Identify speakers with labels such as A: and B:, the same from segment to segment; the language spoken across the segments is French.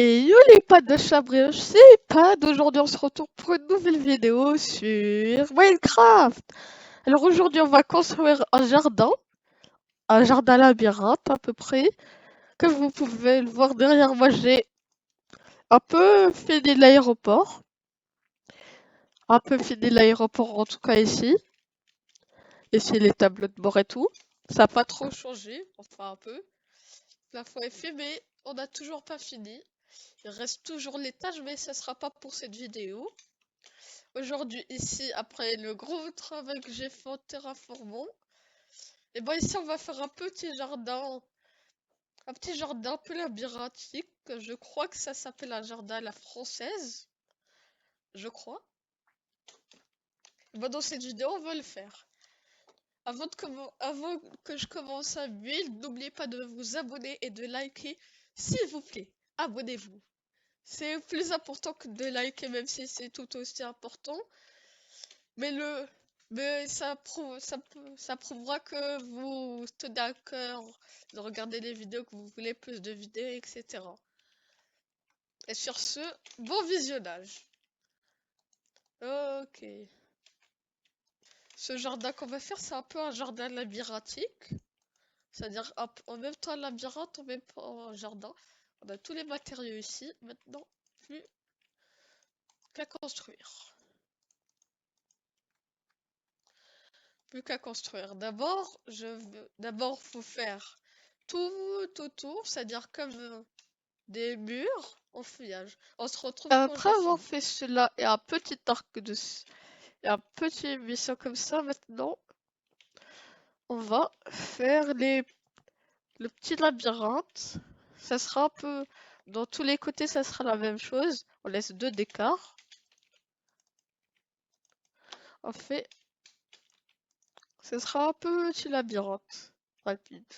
A: Et yo les pattes de Chabrioche, c'est Pad. Aujourd'hui on se retrouve pour une nouvelle vidéo sur Minecraft. Alors aujourd'hui on va construire un jardin labyrinthe à peu près. Comme vous pouvez le voir derrière moi, j'ai un peu fini l'aéroport. Un peu fini l'aéroport en tout cas ici. Ici les tableaux de bord et tout. Ça n'a pas trop changé, enfin un peu. La fois est fait mais on n'a toujours pas fini. Il reste toujours les tâches mais ça sera pas pour cette vidéo. Aujourd'hui, ici, après le gros travail que j'ai fait en terraformant, et ben ici on va faire un petit jardin un peu labyrinthique. Je crois que ça s'appelle un jardin à la française, je crois. Bon, dans cette vidéo, on va le faire. Avant que je commence à build, n'oubliez pas de vous abonner et de liker, s'il vous plaît. Abonnez-vous. C'est plus important que de liker, même si c'est tout aussi important. Mais ça prouvera que vous tenez à cœur de regarder les vidéos, que vous voulez plus de vidéos, etc. Et sur ce, bon visionnage. Ok. Ce jardin qu'on va faire, c'est un peu un jardin labyrinthique. C'est-à-dire en même temps un labyrinthe, en même temps un jardin. On a tous les matériaux ici. Maintenant, plus qu'à construire. Plus qu'à construire. D'abord, faut faire tout autour, c'est-à-dire comme des murs en feuillage. On se retrouve quand Après j'ai avoir fini. fait cela et un petit et un petit mission comme ça, maintenant, on va faire le petit labyrinthe. Ça sera un peu, dans tous les côtés, ça sera la même chose. On laisse deux d'écart. On fait, ce sera un petit labyrinthe rapide.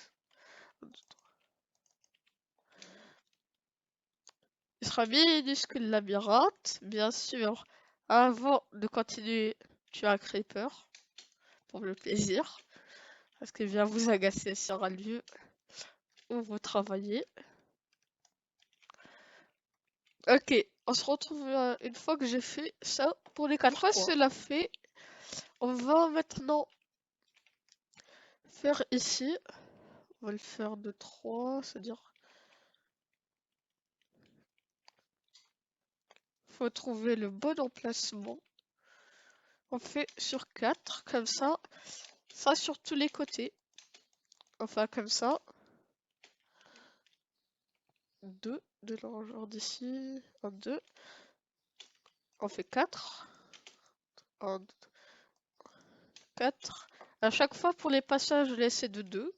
A: Il sera minuscule labyrinthe, bien sûr. Avant de continuer, tu as un creeper, pour le plaisir. Parce qu'il vient vous agacer sur un lieu où vous travaillez. Ok, on se retrouve une fois que j'ai fait ça pour les 4 fois. Cela fait, on va maintenant faire ici. On va le faire de 3, c'est-à-dire faut trouver le bon emplacement. On fait sur 4, comme ça sur tous les côtés. Enfin comme ça. 2 de la longueur d'ici. 1, 2. On fait 4. 1, 4. À chaque fois pour les passages, je laisse de 2.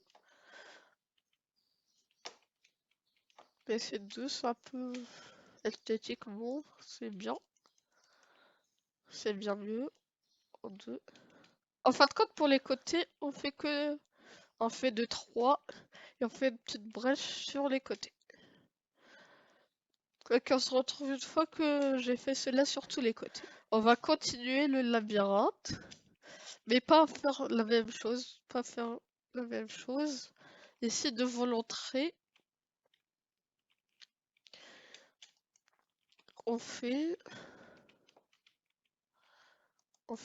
A: Laisser 2, c'est un peu esthétiquement, c'est bien. C'est bien mieux. En 2. En fin de compte, pour les côtés, on fait de 3 et on fait une petite brèche sur les côtés. Ok, on se retrouve une fois que j'ai fait cela sur tous les côtés. On va continuer le labyrinthe, mais pas faire la même chose. Pas faire la même chose. Ici, devant l'entrée, on fait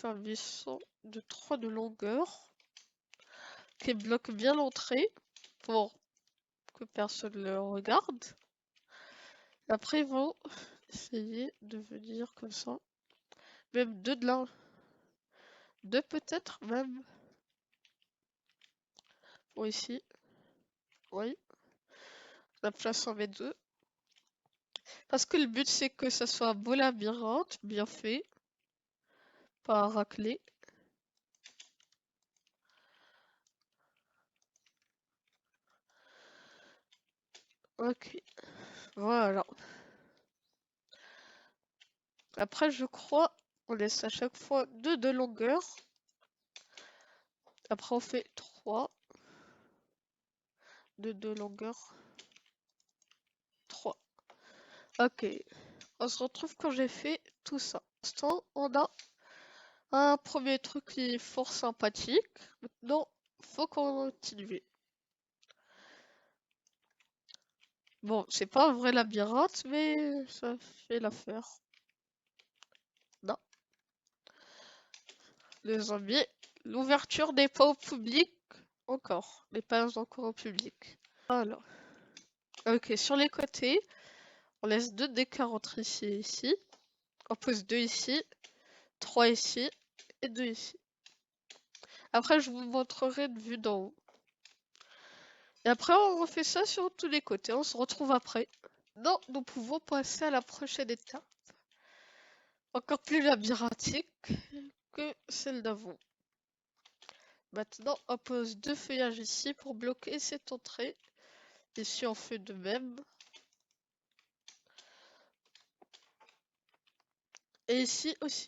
A: un buisson de 3 de longueur qui bloque bien l'entrée pour que personne ne le regarde. Après, ils vont essayer de venir comme ça. Même deux de là. Deux peut-être même. Ou ici. Oui. La place en met deux. Parce que le but c'est que ça soit un beau labyrinthe, bien fait. Pas raclé. Ok. Voilà. Après, je crois, on laisse à chaque fois 2 de longueur. Après, on fait 3 de longueur. 3. Ok. On se retrouve quand j'ai fait tout ça. Pour l'instant, on a un premier truc qui est fort sympathique. Maintenant, faut continuer. Bon, c'est pas un vrai labyrinthe, mais ça fait l'affaire. Non, les amis, l'ouverture n'est pas au public encore. N'est pas encore au public. Voilà. Ok, sur les côtés, on laisse 2 d'écart entre ici et ici. On pose 2 ici, 3 ici et 2 ici. Après, je vous montrerai de vue d'en haut. Et après, on refait ça sur tous les côtés. On se retrouve après. Non, nous pouvons passer à la prochaine étape. Encore plus labyrinthique que celle d'avant. Maintenant, on pose 2 feuillages ici pour bloquer cette entrée. Ici, on fait de même. Et ici aussi.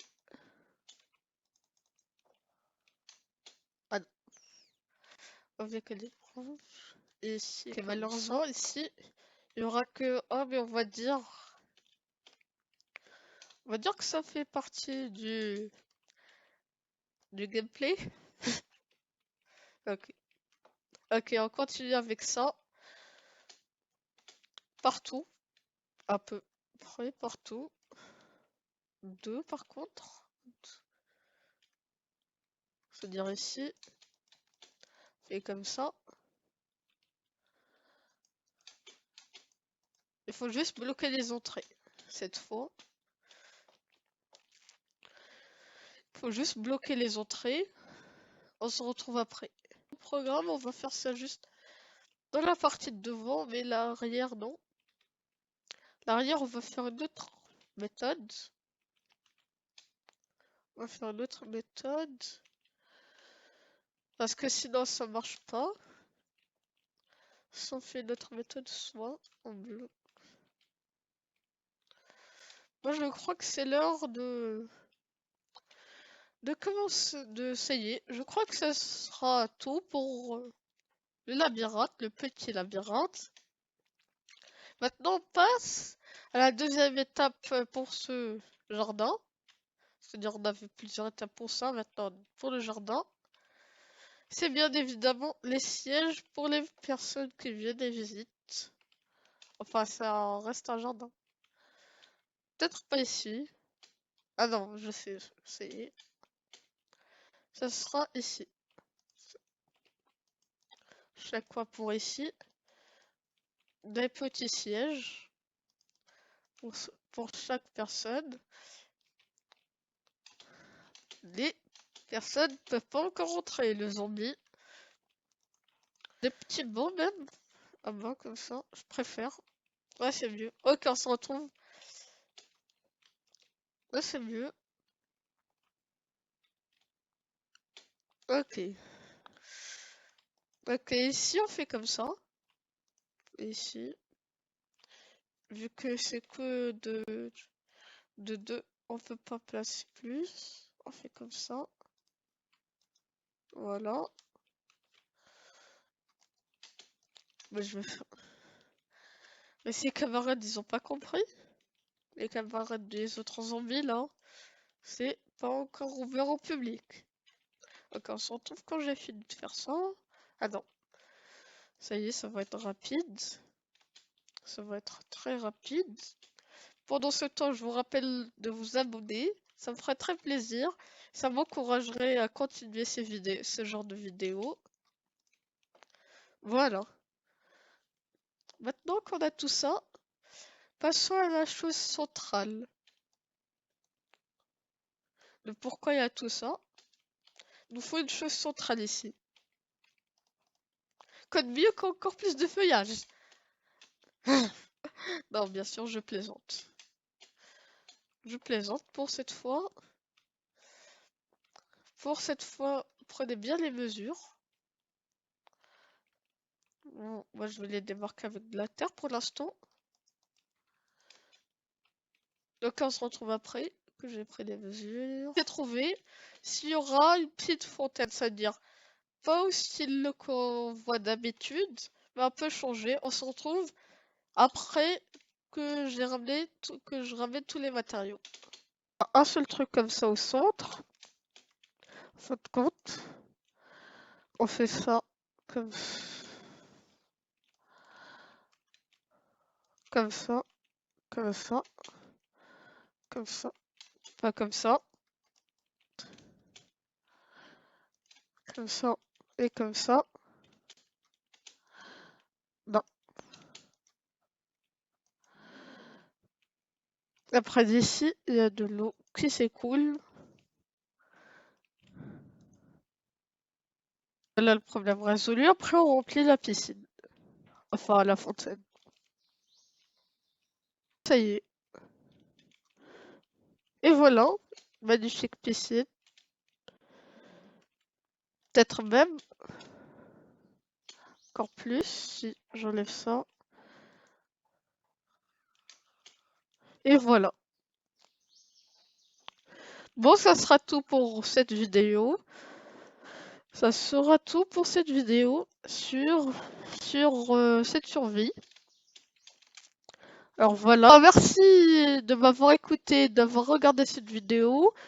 A: Ah non. On vient que des branches. Et ici, okay, malheureusement, ici, il y aura que... Oh, mais on va dire... On va dire que ça fait partie du gameplay. Ok. Ok, on continue avec ça. Partout. Un peu. Près, partout. 2 par contre. C'est-à-dire ici. Et comme ça. Il faut juste bloquer les entrées. Cette fois. Il faut juste bloquer les entrées. On se retrouve après. Le programme, on va faire ça juste dans la partie de devant, mais l'arrière, non. L'arrière, on va faire une autre méthode. On va faire une autre méthode. Parce que sinon, ça marche pas. Si on fait une autre méthode, soit on bloque. Moi, je crois que c'est l'heure de commencer, ça y est. Je crois que ça sera tout pour le labyrinthe, le petit labyrinthe. Maintenant, on passe à la deuxième étape pour ce jardin. C'est-à-dire, on avait plusieurs étapes pour ça. Maintenant, pour le jardin, c'est bien évidemment les sièges pour les personnes qui viennent et visitent. Enfin, ça reste un jardin. Peut-être pas ici. Ah non, je sais, c'est... Ça sera ici. Chaque fois pour ici. Des petits sièges pour chaque personne. Les personnes ne peuvent pas encore rentrer, le zombie. Des petits bancs même. Ah bah comme ça, je préfère. Ouais, c'est mieux. Ok, on se retrouve. Ouais, c'est mieux. Ok. Ok, ici on fait comme ça. Ici. Vu que c'est que de 2, on peut pas placer plus. On fait comme ça. Voilà. Mais je vais faire... Mais ces camarades, ils ont pas compris. Les camarades des autres zombies, là. C'est pas encore ouvert au public. Ok, on se retrouve quand j'ai fini de faire ça. Ah non. Ça y est, ça va être rapide. Ça va être très rapide. Pendant ce temps, je vous rappelle de vous abonner. Ça me ferait très plaisir. Ça m'encouragerait à continuer ce genre de vidéos. Voilà. Maintenant qu'on a tout ça, passons à la chose centrale. De pourquoi il y a tout ça. Il nous faut une chose centrale ici. Code mieux qu'encore plus de feuillage. Non, bien sûr, je plaisante. Je plaisante pour cette fois. Pour cette fois, prenez bien les mesures. Bon, moi, je vais les démarquer avec de la terre pour l'instant. Donc, on se retrouve après que j'ai pris les mesures. J'ai trouvé s'il y aura une petite fontaine, c'est-à-dire pas au style qu'on voit d'habitude, mais un peu changé. On se retrouve après que je ramène tous les matériaux. Un seul truc comme ça au centre. En fin de compte, on fait ça comme comme ça, comme ça, comme ça, pas comme ça, comme ça et comme ça. Non. Après d'ici, il y a de l'eau qui s'écoule. Voilà le problème résolu. Après, on remplit la piscine. Enfin, la fontaine. Ça y est. Et voilà, magnifique piscine. Peut-être même encore plus si j'enlève ça. Et voilà. Bon, ça sera tout pour cette vidéo. Ça sera tout pour cette vidéo sur cette survie. Alors voilà, merci de m'avoir écouté, d'avoir regardé cette vidéo.